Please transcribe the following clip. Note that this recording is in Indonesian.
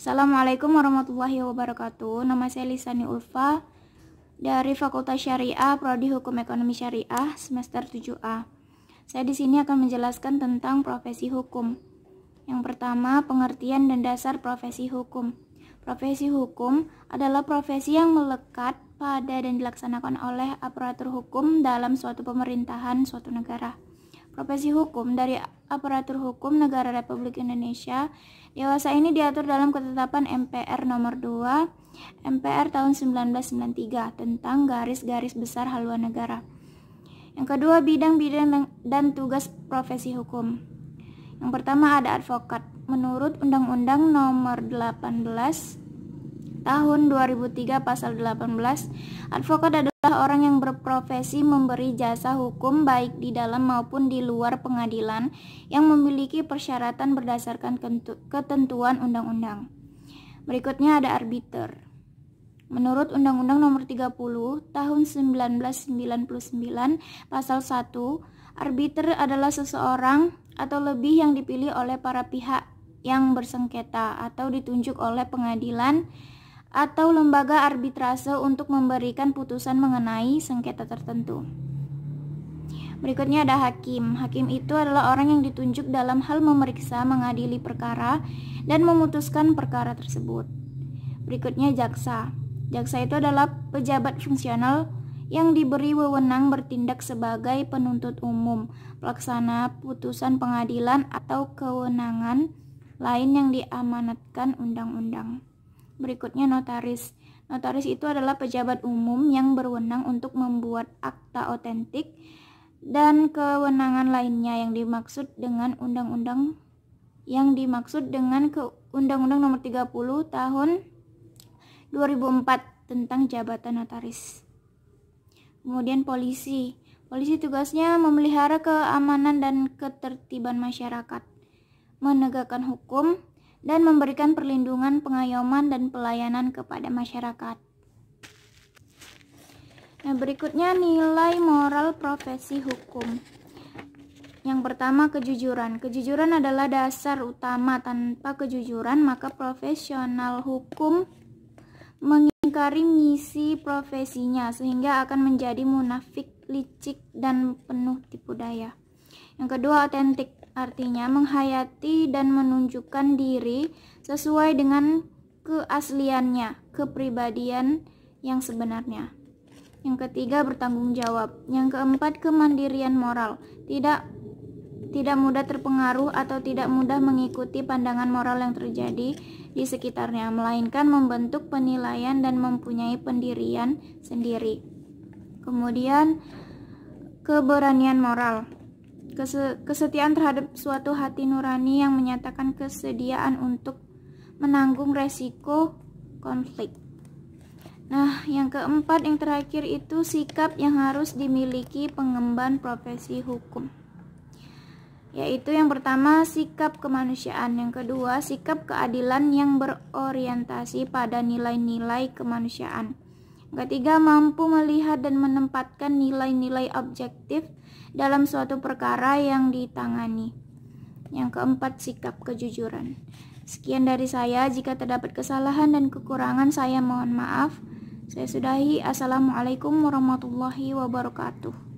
Assalamualaikum warahmatullahi wabarakatuh. Nama saya Lisani Ulfa dari Fakultas Syariah, Prodi Hukum Ekonomi Syariah, semester 7A. Saya di sini akan menjelaskan tentang profesi hukum. Yang pertama, pengertian dan dasar profesi hukum. Profesi hukum adalah profesi yang melekat pada dan dilaksanakan oleh aparatur hukum dalam suatu pemerintahan suatu negara. Profesi hukum dari aparatur hukum negara Republik Indonesia dewasa ini diatur dalam ketetapan MPR nomor 2 MPR tahun 1993 tentang garis-garis besar haluan negara. Yang kedua, bidang-bidang dan tugas profesi hukum. Yang pertama ada advokat. Menurut Undang-Undang nomor 18 tahun 2003 pasal 18, advokat adalah orang yang berprofesi memberi jasa hukum baik di dalam maupun di luar pengadilan yang memiliki persyaratan berdasarkan ketentuan undang-undang. Berikutnya ada arbiter. Menurut Undang-Undang nomor 30 tahun 1999 pasal 1, arbiter adalah seseorang atau lebih yang dipilih oleh para pihak yang bersengketa atau ditunjuk oleh pengadilan atau lembaga arbitrase untuk memberikan putusan mengenai sengketa tertentu. Berikutnya ada hakim. Hakim itu adalah orang yang ditunjuk dalam hal memeriksa, mengadili perkara, dan memutuskan perkara tersebut. Berikutnya jaksa. Jaksa itu adalah pejabat fungsional yang diberi wewenang bertindak sebagai penuntut umum, pelaksana putusan pengadilan, atau kewenangan lain yang diamanatkan undang-undang. Berikutnya notaris. Notaris itu adalah pejabat umum yang berwenang untuk membuat akta otentik dan kewenangan lainnya yang dimaksud dengan Undang-Undang nomor 30 tahun 2004 tentang jabatan notaris. Kemudian polisi. Polisi tugasnya memelihara keamanan dan ketertiban masyarakat, menegakkan hukum, dan memberikan perlindungan, pengayoman, dan pelayanan kepada masyarakat. Nah, berikutnya nilai moral profesi hukum. Yang pertama, kejujuran. Kejujuran adalah dasar utama. Tanpa kejujuran, maka profesional hukum mengingkari misi profesinya sehingga akan menjadi munafik, licik, dan penuh tipu daya. Yang kedua, otentik. Artinya menghayati dan menunjukkan diri sesuai dengan keasliannya, kepribadian yang sebenarnya. Yang ketiga, bertanggung jawab. Yang keempat, kemandirian moral. Tidak mudah terpengaruh atau tidak mudah mengikuti pandangan moral yang terjadi di sekitarnya, melainkan membentuk penilaian dan mempunyai pendirian sendiri. Kemudian, keberanian moral. Kesetiaan terhadap suatu hati nurani yang menyatakan kesediaan untuk menanggung resiko konflik. Nah, yang keempat, yang terakhir itu sikap yang harus dimiliki pengemban profesi hukum. Yaitu yang pertama, sikap kemanusiaan. Yang kedua, sikap keadilan yang berorientasi pada nilai-nilai kemanusiaan. Yang ketiga, mampu melihat dan menempatkan nilai-nilai objektif dalam suatu perkara yang ditangani. Yang keempat, sikap kejujuran. Sekian dari saya. Jika terdapat kesalahan dan kekurangan, saya mohon maaf. Saya sudahi. Assalamualaikum warahmatullahi wabarakatuh.